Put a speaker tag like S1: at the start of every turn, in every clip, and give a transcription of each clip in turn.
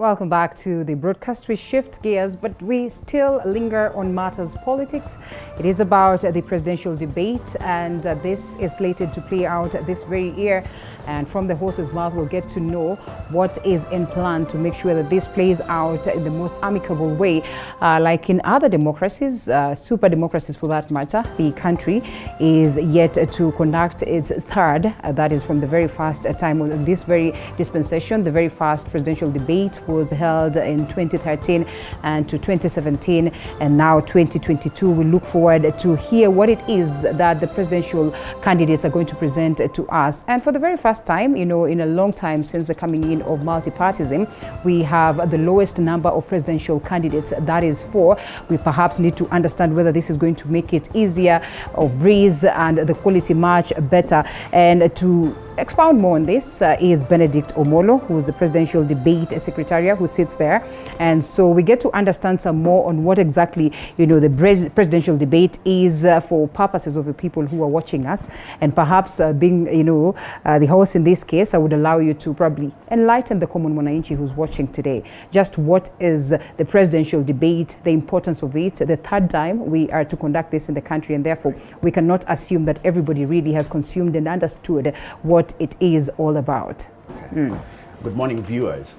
S1: Welcome back to the broadcast. We shift gears, but we still linger on matters politics. It is about the presidential debate, and this is slated to play out this very year. And from the horse's mouth, we'll get to know what is in plan to make sure that this plays out in the most amicable way. Like in other democracies, super democracies for that matter, the country is yet to conduct its third, that is from the very first time of this very dispensation. The very first presidential debate was held in 2013 and to 2017, and now 2022. We look forward to hear what it is that the presidential candidates are going to present to us. And for the very first time, in a long time since the coming in of multipartyism, we have the lowest number of presidential candidates, that is 4. We perhaps need to understand whether this is going to make it easier of breeze and the quality much better. And to expound more on this is Benedict Omollo, who is the Presidential Debate Secretariat, who sits there. And so we get to understand some more on what exactly, the presidential debate is for purposes of the people who are watching us. And perhaps being, the host in this case, I would allow you to probably enlighten the common mwananchi who's watching today. Just what is the presidential debate, the importance of it, the third time we are to conduct this in the country, and therefore we cannot assume that everybody really has consumed and understood what it is all about.
S2: Okay. Good morning, viewers.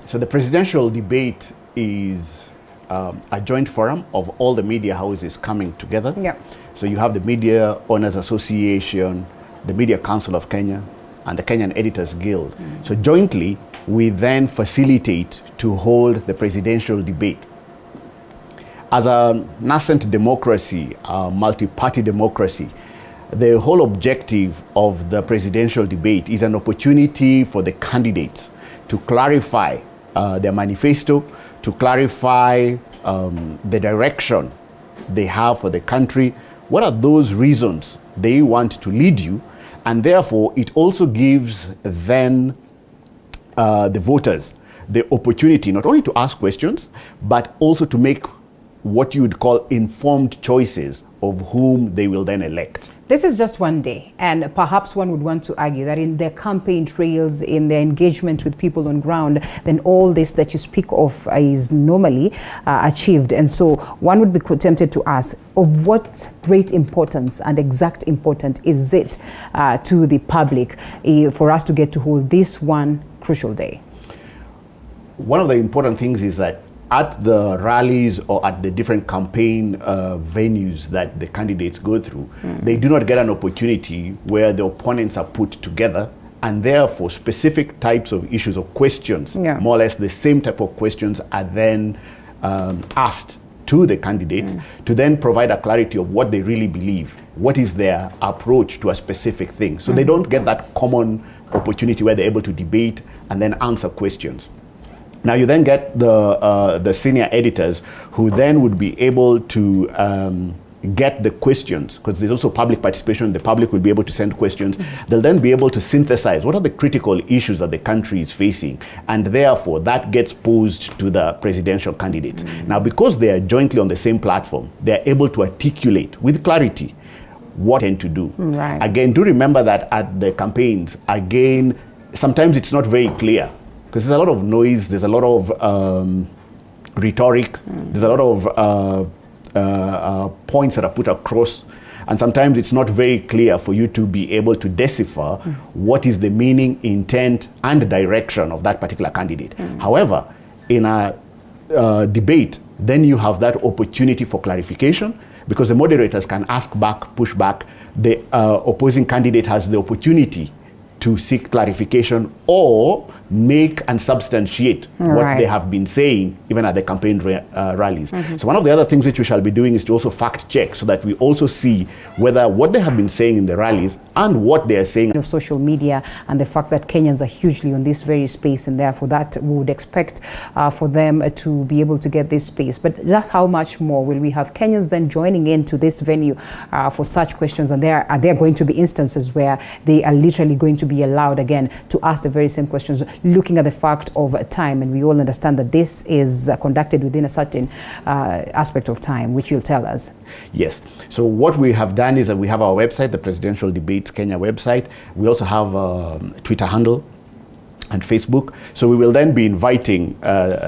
S2: So the presidential debate is a joint forum of all the media houses coming together.
S1: Yeah.
S2: So you have the Media Owners Association, the Media Council of Kenya, and the Kenyan Editors Guild. So jointly, we then facilitate to hold the presidential debate. As a nascent democracy, a multi-party democracy, the whole objective of the presidential debate is an opportunity for the candidates to clarify their manifesto, to clarify the direction they have for the country. What are those reasons they want to lead you? And therefore, it also gives then the voters the opportunity not only to ask questions, but also to make what you would call informed choices of whom they will then elect.
S1: This is just one day, and perhaps one would want to argue that in their campaign trails, in their engagement with people on ground, then all this that you speak of is normally achieved. And so one would be tempted to ask, of what great importance and exact importance is it to the public for us to get to hold this one crucial day?
S2: One of the important things is that at the rallies or at the different campaign venues that the candidates go through, they do not get an opportunity where the opponents are put together, and therefore specific types of issues or questions, more or less the same type of questions, are then asked to the candidates to then provide a clarity of what they really believe, what is their approach to a specific thing. So they don't get that common opportunity where they're able to debate and then answer questions. Now you then get the senior editors who then would be able to get the questions, because there's also public participation. The public will be able to send questions. They'll then be able to synthesize what are the critical issues that the country is facing, and therefore that gets posed to the presidential candidates. Now, because they are jointly on the same platform, they're able to articulate with clarity what they intend to do.
S1: Right.
S2: Again, do remember that at the campaigns, again, sometimes it's not very clear, because there's a lot of noise, there's a lot of rhetoric, there's a lot of points that are put across, and sometimes it's not very clear for you to be able to decipher what is the meaning, intent, and direction of that particular candidate. However, in a debate, then you have that opportunity for clarification, because the moderators can ask back, push back. The opposing candidate has the opportunity to seek clarification or make and substantiate what they have been saying, even at the campaign rallies. So one of the other things which we shall be doing is to also fact check, so that we also see whether what they have been saying in the rallies and what they are saying
S1: of social media, and the fact that Kenyans are hugely on this very space, and therefore that we would expect for them to be able to get this space. But just how much more will we have Kenyans then joining into this venue for such questions? And are there going to be instances where they are literally going to be allowed again to ask the very same questions, looking at the fact of time? And we all understand that this is conducted within a certain aspect of time, which you'll tell us.
S2: Yes. So what we have done is that we have our website, the Presidential Debates Kenya website. We also have a Twitter handle. and Facebook. So we will then be inviting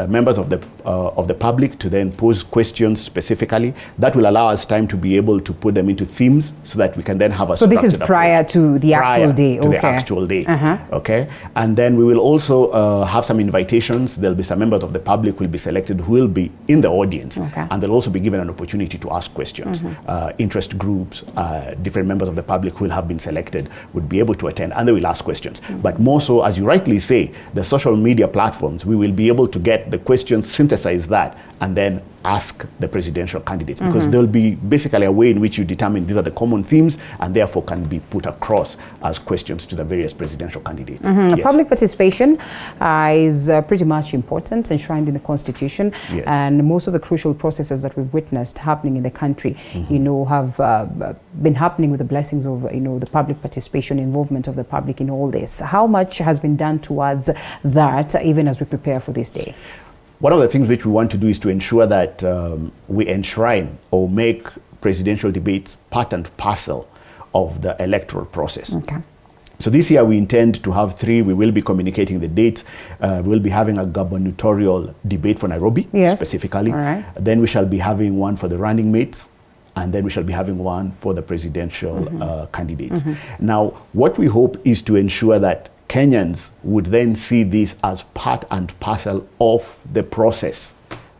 S2: members of the public to then pose questions specifically. That will allow us time to be able to put them into themes so that we can then have a
S1: So this is prior to the actual day.
S2: To the actual day. Okay. And then we will also have some invitations. There'll be some members of the public who will be selected who will be in the audience.
S1: Okay.
S2: And they'll also be given an opportunity to ask questions. Interest groups, different members of the public who will have been selected would be able to attend, and they will ask questions. But more so, as you rightly say, the social media platforms, we will be able to get the questions, synthesize that, and then ask the presidential candidates, because there'll be basically a way in which you determine these are the common themes and therefore can be put across as questions to the various presidential candidates. Yes.
S1: Public participation is pretty much important, enshrined in the Constitution,
S2: Yes.
S1: and most of the crucial processes that we've witnessed happening in the country, have been happening with the blessings of, the public participation, involvement of the public in all this. How much has been done towards that, even as we prepare for this day?
S2: One of the things which we want to do is to ensure that we enshrine or make presidential debates part and parcel of the electoral process.
S1: Okay.
S2: So this year we intend to have 3. We will be communicating the dates. We will be having a gubernatorial debate for Nairobi, specifically.
S1: All right.
S2: Then we shall be having one for the running mates, and then we shall be having one for the presidential candidates. Now, what we hope is to ensure that Kenyans would then see this as part and parcel of the process,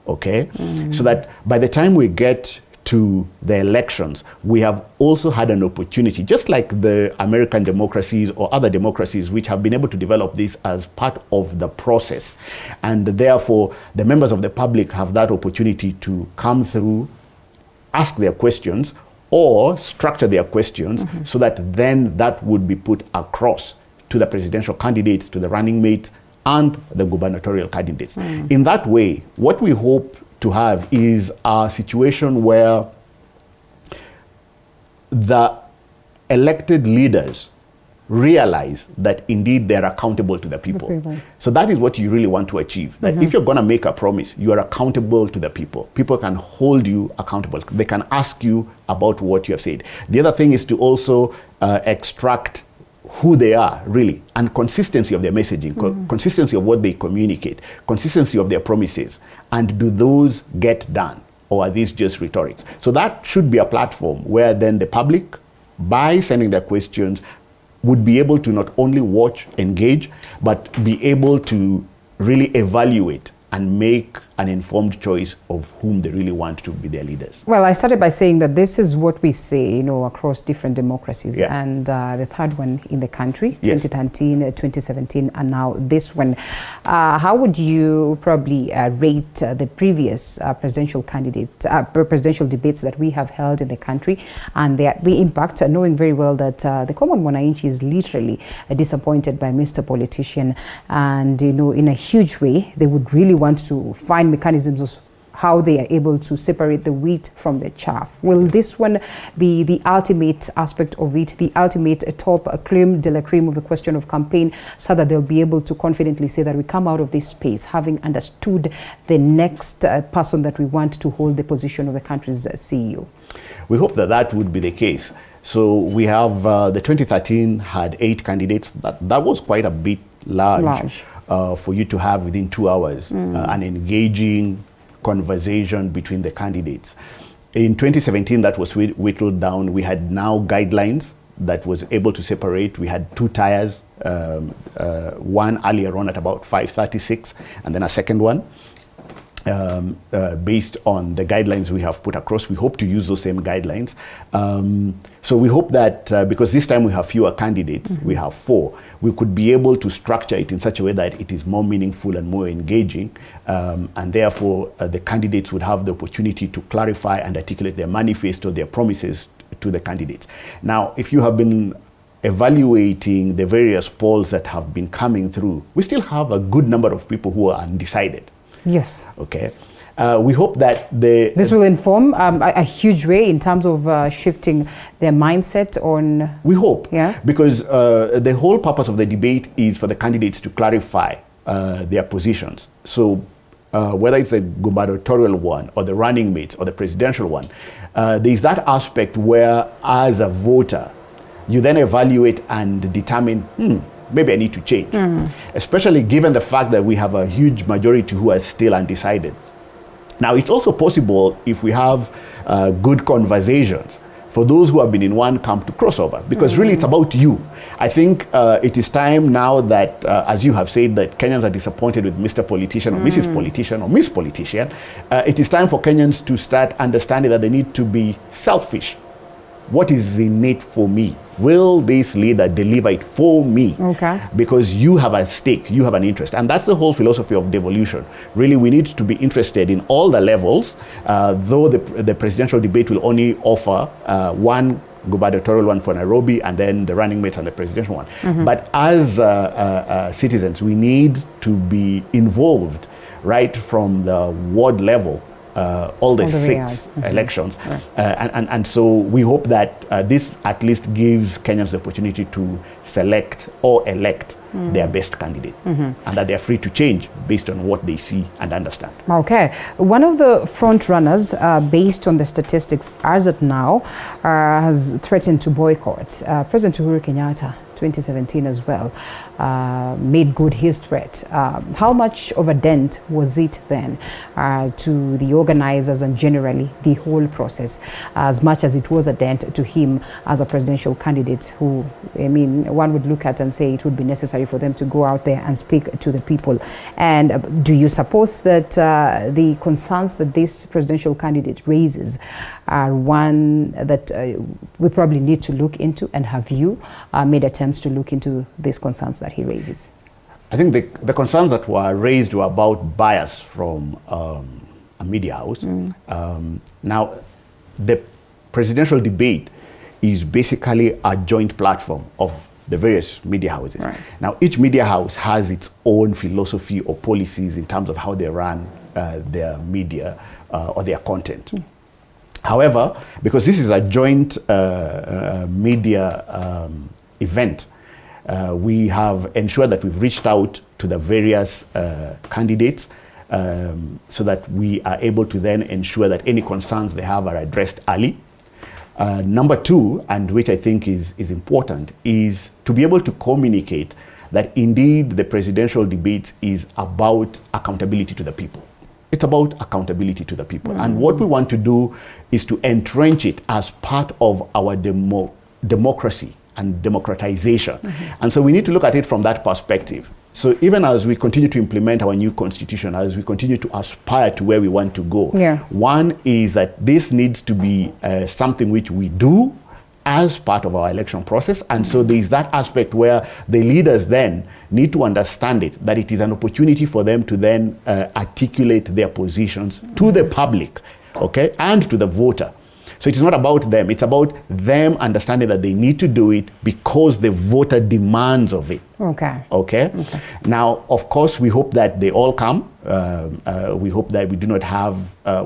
S2: okay? So that by the time we get to the elections, we have also had an opportunity, just like the American democracies or other democracies which have been able to develop this as part of the process. And therefore, the members of the public have that opportunity to come through, ask their questions, or structure their questions so that then that would be put across to the presidential candidates, to the running mates, and the gubernatorial candidates. In that way, what we hope to have is a situation where the elected leaders realize that indeed they're accountable to the people. So that is what you really want to achieve. That if you're going to make a promise, you are accountable to the people. People can hold you accountable. They can ask you about what you have said. The other thing is to also extract who they are, really, and consistency of their messaging, consistency of what they communicate, consistency of their promises, and do those get done, or are these just rhetorics? So that should be a platform where then the public, by sending their questions, would be able to not only watch, engage, but be able to really evaluate and make an informed choice of whom they really want to be their leaders.
S1: Well, I started by saying that this is what we say, across different democracies. And the third one in the country, 2013, 2017, and now this one. How would you probably rate the previous presidential debates that we have held in the country and their impact, knowing very well that the common mwananchi is literally disappointed by Mr. Politician, and in a huge way, they would really want to find mechanisms of how they are able to separate the wheat from the chaff. Will this one be the ultimate aspect of it, the ultimate top creme de la creme of the question of campaign, so that they'll be able to confidently say that we come out of this space having understood the next person that we want to hold the position of the country's CEO?
S2: We hope that that would be the case. So we have the 2013 had 8 candidates. That was quite a bit large. For you to have within 2 hours an engaging conversation between the candidates. In 2017, that was whittled down. We had now guidelines that was able to separate. We had 2 tiers, one earlier on at about 5:36, and then a second one. Based on the guidelines we have put across. We hope to use those same guidelines. So we hope that because this time we have fewer candidates, we have 4, we could be able to structure it in such a way that it is more meaningful and more engaging, and therefore the candidates would have the opportunity to clarify and articulate their manifesto, their promises to the candidates. Now, if you have been evaluating the various polls that have been coming through, we still have a good number of people who are undecided.
S1: Yes.
S2: Okay. We hope that
S1: this will inform a huge way in terms of shifting their mindset on.
S2: We hope. Yeah. Because the whole purpose of the debate is for the candidates to clarify their positions. So whether it's the gubernatorial one or the running mates or the presidential one, there's that aspect where, as a voter, you then evaluate and determine, maybe I need to change. Especially given the fact that we have a huge majority who are still undecided. Now, it's also possible if we have good conversations for those who have been in one camp to cross over, because really it's about you. I think it is time now that, as you have said, that Kenyans are disappointed with Mr. Politician or Mrs. Politician or Miss Politician. It is time for Kenyans to start understanding that they need to be selfish. What is in it for me? Will this leader deliver it for me?
S1: Okay.
S2: Because you have a stake, you have an interest. And that's the whole philosophy of devolution. Really, we need to be interested in all the levels, though the presidential debate will only offer one gubernatorial one for Nairobi and then the running mate and the presidential one. But as citizens, we need to be involved right from the ward level, all the 6 elections. And so we hope that this at least gives Kenyans the opportunity to select or elect their best candidate, and that they're free to change based on what they see and understand.
S1: Okay. One of the front runners, based on the statistics as of now, has threatened to boycott. President Uhuru Kenyatta, 2017 as well, made good his threat. How much of a dent was it then to the organizers and generally the whole process, as much as it was a dent to him as a presidential candidate who, I mean, one would look at and say it would be necessary for them to go out there and speak to the people. And do you suppose that the concerns that this presidential candidate raises are one that we probably need to look into, and have you made attempts to look into these concerns that he raises?
S2: I think the concerns that were raised were about bias from a media house. Now, the presidential debate is basically a joint platform of the various media houses. Right. Now, each media house has its own philosophy or policies in terms of how they run their media or their content. However, because this is a joint media event, we have ensured that we've reached out to the various candidates so that we are able to then ensure that any concerns they have are addressed early. Number 2, and which I think is important, is to be able to communicate that indeed the presidential debate is about accountability to the people. It's about accountability to the people. And what we want to do is to entrench it as part of our democracy and democratization. And so we need to look at it from that perspective. So even as we continue to implement our new constitution, as we continue to aspire to where we want to go, one is that this needs to be something which we do as part of our election process. And so there is that aspect where the leaders then need to understand it, that it is an opportunity for them to then articulate their positions to the public, okay, and to the voter. So it is not about them, it's about them understanding that they need to do it because the voter demands of it. Okay. Now, of course, we hope that they all come. We hope that we do not have,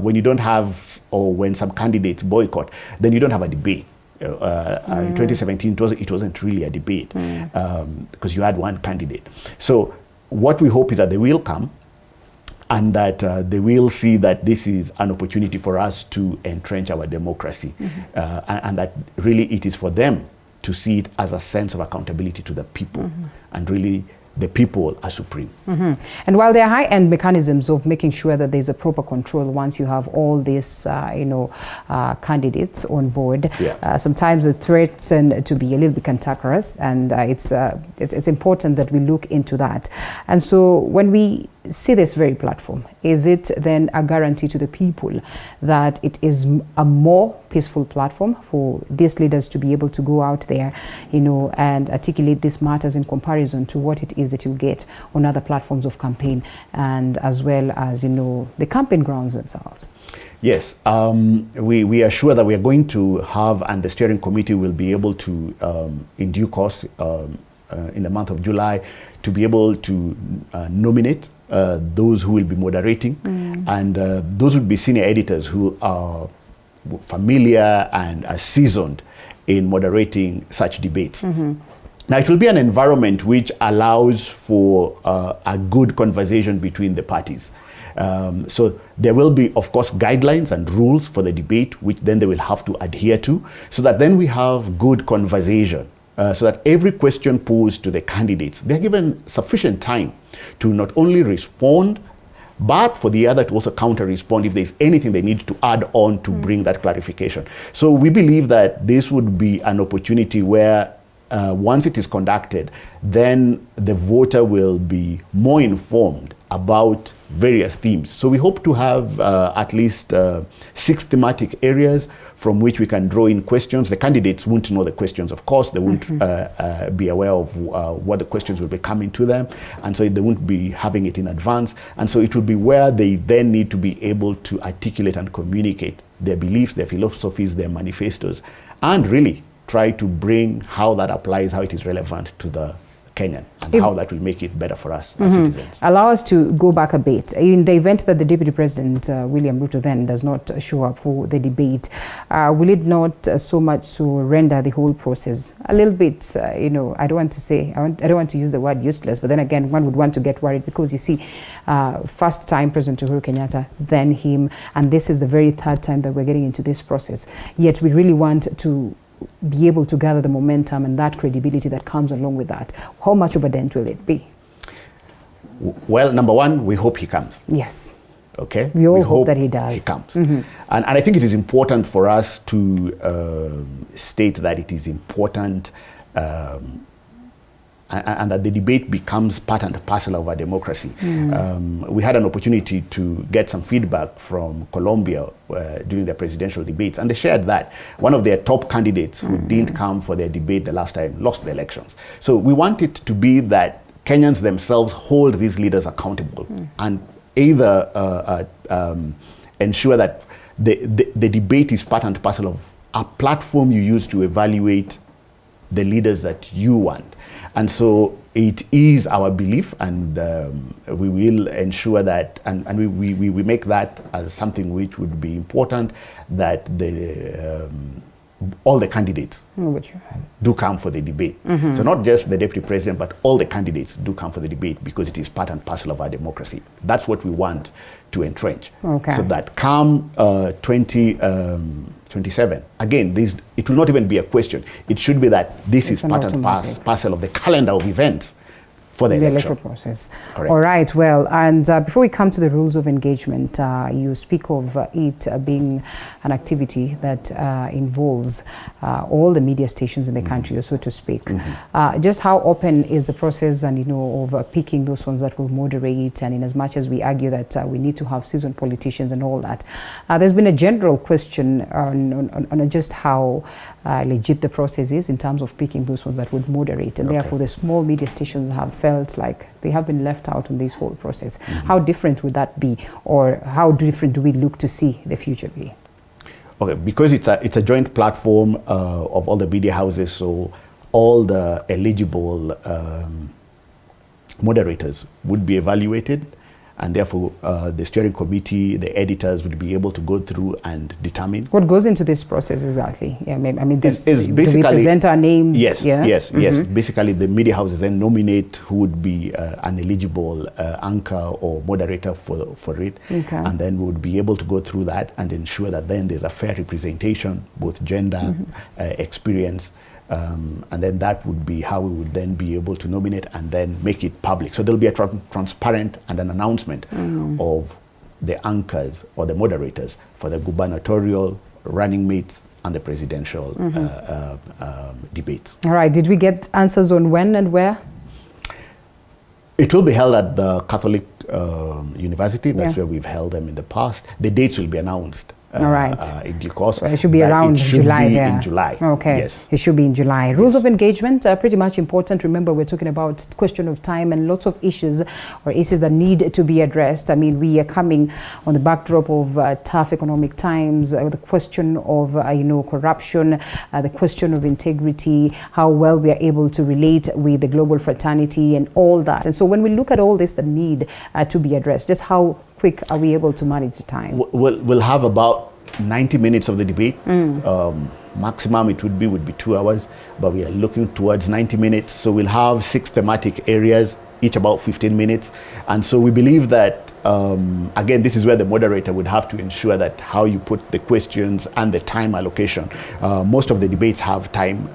S2: when you don't have, or when some candidates boycott, then you don't have a debate. In 2017, it wasn't really a debate because you had one candidate. So what we hope is that they will come, and that they will see that this is an opportunity for us to entrench our democracy, and that really it is for them to see it as a sense of accountability to the people, and really the people are supreme. And while there are high-end mechanisms of making sure that there's a proper control once you have all these, candidates on board, sometimes the threats tend to be a little bit cantankerous, and it's important that we look into that. And so when we see this very platform, is it then a guarantee to the people that it is a more peaceful platform for these leaders to be able to go out there, and articulate these matters in comparison to what it is that you get on other platforms of campaign, and as well as, the campaign grounds themselves? Yes, we are sure that we are going to have, and the steering committee will be able to, in due course, in the month of July, to be able to nominate those who will be moderating, and those will be senior editors who are familiar and are seasoned in moderating such debates. Now, it will be an environment which allows for a good conversation between the parties. So there will be, of course, guidelines and rules for the debate, which then they will have to adhere to, so that then we have good conversation so that every question posed to the candidates, they're given sufficient time to not only respond, but for the other to also counter-respond if there's anything they need to add on to bring that clarification. So we believe that this would be an opportunity where once it is conducted, then the voter will be more informed about various themes. So we hope to have at least 6 thematic areas from which we can draw in questions. The candidates won't know the questions, of course. They won't be aware of what the questions will be coming to them. And so they won't be having it in advance. And so it will be where they then need to be able to articulate and communicate their beliefs, their philosophies, their manifestos, and really try to bring how that applies, how it is relevant to the Kenyan, and how that will make it better for us as citizens.
S1: Allow us to go back a bit. In the event that the Deputy President, William Ruto, then does not show up for the debate, will it not so much so render the whole process a little bit, I don't want to say, I don't want to use the word useless, but then again, one would want to get worried because you see, first time President Uhuru Kenyatta, then him, and this is the very third time that we're getting into this process. Yet we really want to be able to gather the momentum and that credibility that comes along with that. How much of a dent will it be?
S2: Well, number one, we hope he comes.
S1: Yes.
S2: Okay.
S1: We all hope that he does.
S2: He comes. And I think it is important for us to state that it is important and that the debate becomes part and parcel of our democracy. We had an opportunity to get some feedback from Colombia during the presidential debates, and they shared that one of their top candidates who didn't come for their debate the last time lost the elections. So we want it to be that Kenyans themselves hold these leaders accountable and either ensure that the debate is part and parcel of a platform you use to evaluate the leaders that you want. And so it is our belief, and we will ensure that, and we make that as something which would be important, that all the candidates do come for the debate. So not just the Deputy President, but all the candidates do come for the debate because it is part and parcel of our democracy. That's what we want to entrench. So that come 2027, again, it will not even be a question. It should be that this is part and parcel of the calendar of events for the
S1: electoral process.
S2: Correct.
S1: All right, well, and before we come to the rules of engagement, you speak of it being an activity that involves all the media stations in the country, so to speak. Just how open is the process, and of picking those ones that will moderate, and in as much as we argue that we need to have seasoned politicians and all that, there's been a general question on just how legit the process is in terms of picking those ones that would moderate, and therefore the small media stations have felt like they have been left out in this whole process. How different would that be, or how different do we look to see the future be?
S2: Okay, because it's a joint platform of all the media houses, so all the eligible moderators would be evaluated, and therefore the steering committee, the editors would be able to go through and determine. What
S1: goes into this process exactly? Yeah, I mean, do
S2: basically,
S1: we present our names?
S2: Yes, yes. Basically, the media houses then nominate who would be an eligible anchor or moderator for it, and then we would be able to go through that and ensure that then there's a fair representation, both gender, experience, and then that would be how we would then be able to nominate and then make it public. So there'll be a transparent and an announcement of the anchors or the moderators for the gubernatorial, running mates, and the presidential debates.
S1: All right, did we get answers on when and where?
S2: It will be held at the Catholic University. That's where we've held them in the past. The dates will be announced.
S1: All right.
S2: In due course.
S1: So it should be around July there.
S2: In July.
S1: Okay.
S2: Yes.
S1: It should be in July. Rules of engagement are pretty much important. Remember, we're talking about question of time and lots of issues that need to be addressed. I mean, we are coming on the backdrop of tough economic times, the question of, corruption, the question of integrity, how well we are able to relate with the global fraternity and all that. And so when we look at all this that need to be addressed, just how quick are we able to manage the time?
S2: We'll have about 90 minutes of the debate. Maximum it would be 2 hours, but we are looking towards 90 minutes. So we'll have 6 thematic areas, each about 15 minutes. And so we believe that again, this is where the moderator would have to ensure that how you put the questions and the time allocation. Most of the debates have time,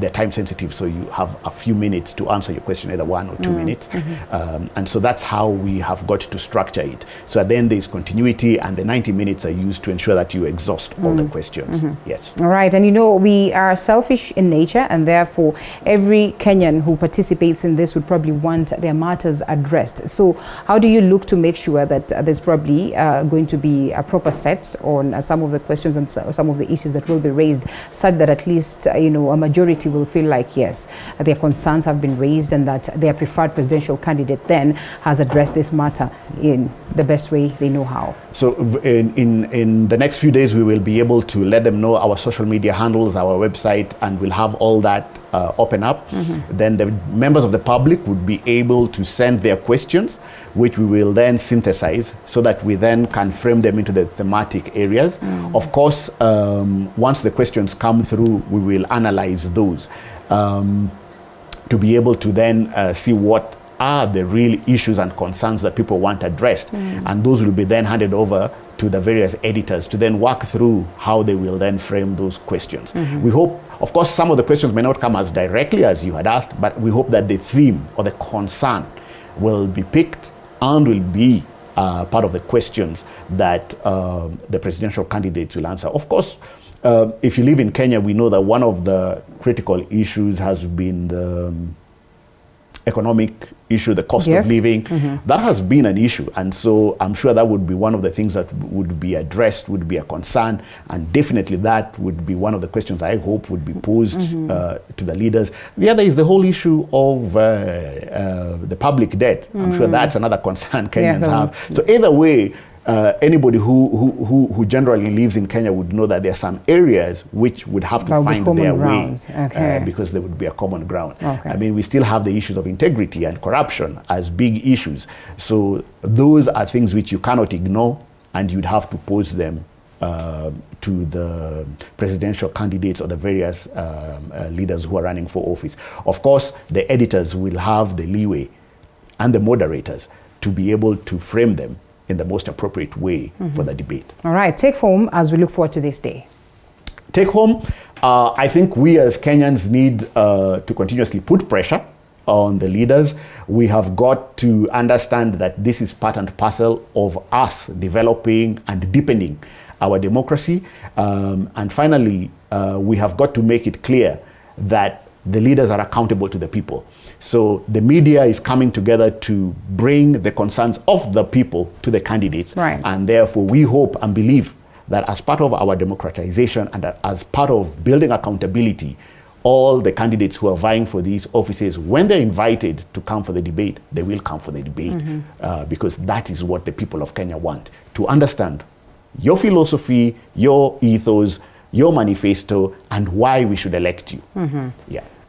S2: they're time sensitive, so you have a few minutes to answer your question, either 1 or 2 minutes. And so that's how we have got to structure it. So at the end, there's continuity, and the 90 minutes are used to ensure that you exhaust all the questions. Yes.
S1: All right. And you know, we are selfish in nature, and therefore every Kenyan who participates in this would probably want their matters addressed. So how do you look to make sure that there's probably going to be a proper set on some of the questions and some of the issues that will be raised, such that at least, you know, a majority will feel like, yes, their concerns have been raised and that their preferred presidential candidate then has addressed this matter in the best way they know how?
S2: So in the next few days, we will be able to let them know our social media handles, our website, and we'll have all that open up. Then the members of the public would be able to send their questions, which we will then synthesize so that we then can frame them into the thematic areas. Of course, once the questions come through, we will analyze those to be able to then see what are the real issues and concerns that people want addressed. And those will be then handed over to the various editors to then work through how they will then frame those questions. We hope, of course, some of the questions may not come as directly as you had asked, but we hope that the theme or the concern will be picked and will be part of the questions that the presidential candidates will answer. Of course, if you live in Kenya, we know that one of the critical issues has been the economic issue, the cost of living. That has been an issue, and so I'm sure that would be one of the things that would be addressed, would be a concern, and definitely that would be one of the questions I hope would be posed to the leaders. The other is the whole issue of the public debt. I'm sure that's another concern Kenyans have. So either way, anybody who generally lives in Kenya would know that there are some areas which would have to find their way because there would be a common ground. I mean, we still have the issues of integrity and corruption as big issues. So those are things which you cannot ignore, and you'd have to pose them to the presidential candidates or the various leaders who are running for office. Of course, the editors will have the leeway and the moderators to be able to frame them in the most appropriate way for the debate.
S1: All right, take home as we look forward to this day.
S2: Take home, I think we as Kenyans need to continuously put pressure on the leaders. We have got to understand that this is part and parcel of us developing and deepening our democracy. And finally, we have got to make it clear that the leaders are accountable to the people. So the media is coming together to bring the concerns of the people to the candidates. And therefore, we hope and believe that as part of our democratization and as part of building accountability, all the candidates who are vying for these offices, when they're invited to come for the debate, they will come for the debate because that is what the people of Kenya want, to understand your philosophy, your ethos, your manifesto, and why we should elect you.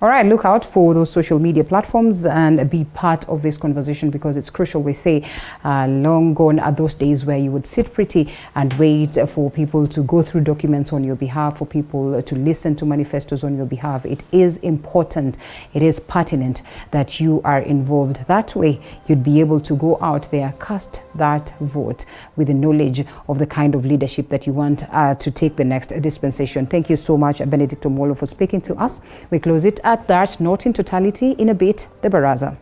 S1: All right, look out for those social media platforms and be part of this conversation, because it's crucial. We say long gone are those days where you would sit pretty and wait for people to go through documents on your behalf, for people to listen to manifestos on your behalf. It is important, it is pertinent that you are involved. That way, you'd be able to go out there, cast that vote with the knowledge of the kind of leadership that you want to take the next dispensation. Thank you so much, Benedict Omollo, for speaking to us. We close it at that, not in totality. In a bit, the Baraza.